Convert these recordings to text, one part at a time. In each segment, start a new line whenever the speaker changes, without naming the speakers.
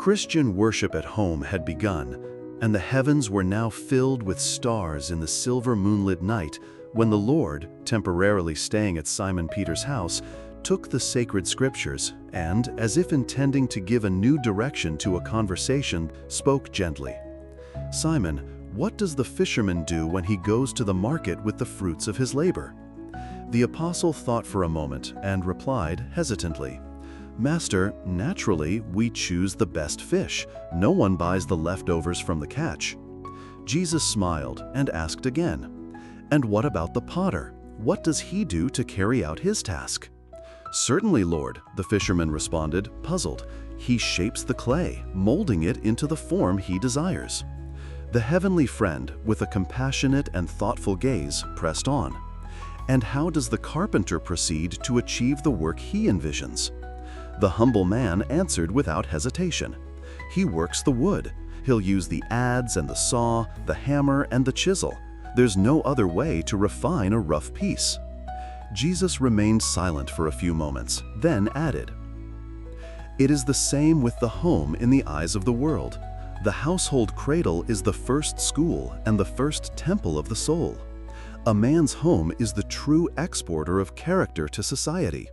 Christian worship at home had begun, and the heavens were now filled with stars in the silver moonlit night when the Lord, temporarily staying at Simon Peter's house, took the sacred scriptures and, as if intending to give a new direction to a conversation, spoke gently. "Simon, what does the fisherman do when he goes to the market with the fruits of his labor?" The apostle thought for a moment and replied hesitantly, "Master, naturally, we choose the best fish. No one buys the leftovers from the catch." Jesus smiled and asked again, "And what about the potter? What does he do to carry out his task?" "Certainly, Lord," the fisherman responded, puzzled. "He shapes the clay, molding it into the form he desires." The heavenly friend, with a compassionate and thoughtful gaze, pressed on. "And how does the carpenter proceed to achieve the work he envisions?" The humble man answered without hesitation. "He works the wood. He'll use the adze and the saw, the hammer and the chisel. There's no other way to refine a rough piece." Jesus remained silent for a few moments, then added, "It is the same with the home in the eyes of the world. The household cradle is the first school and the first temple of the soul. A man's home is the true exporter of character to society.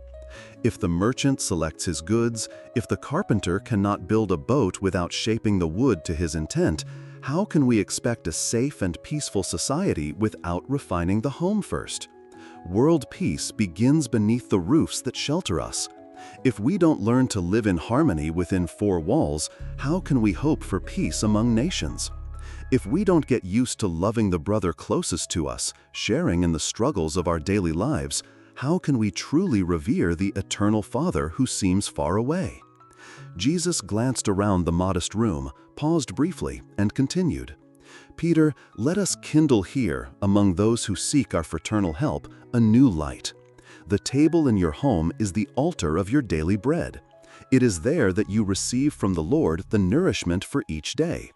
If the merchant selects his goods, if the carpenter cannot build a boat without shaping the wood to his intent, how can we expect a safe and peaceful society without refining the home first? World peace begins beneath the roofs that shelter us. If we don't learn to live in harmony within four walls, how can we hope for peace among nations? If we don't get used to loving the brother closest to us, sharing in the struggles of our daily lives, how can we truly revere the eternal Father who seems far away?" Jesus glanced around the modest room, paused briefly, and continued, "Peter, let us kindle here, among those who seek our fraternal help, a new light. The table in your home is the altar of your daily bread. It is there that you receive from the Lord the nourishment for each day.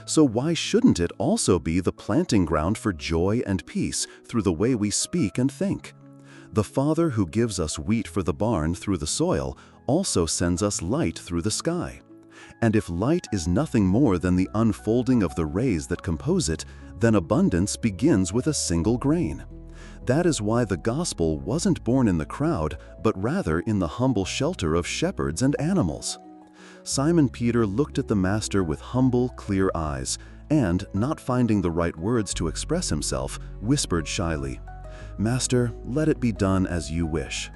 So why shouldn't it also be the planting ground for joy and peace through the way we speak and think? The Father who gives us wheat for the barn through the soil also sends us light through the sky. And if light is nothing more than the unfolding of the rays that compose it, then abundance begins with a single grain. That is why the gospel wasn't born in the crowd, but rather in the humble shelter of shepherds and animals." Simon Peter looked at the Master with humble, clear eyes, and, not finding the right words to express himself, whispered shyly, "Master, let it be done as you wish."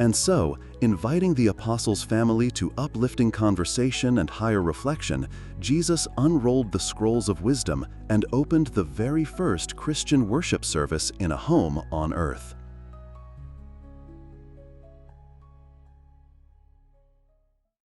And so, inviting the apostles' family to uplifting conversation and higher reflection, Jesus unrolled the scrolls of wisdom and opened the very first Christian worship service in a home on earth.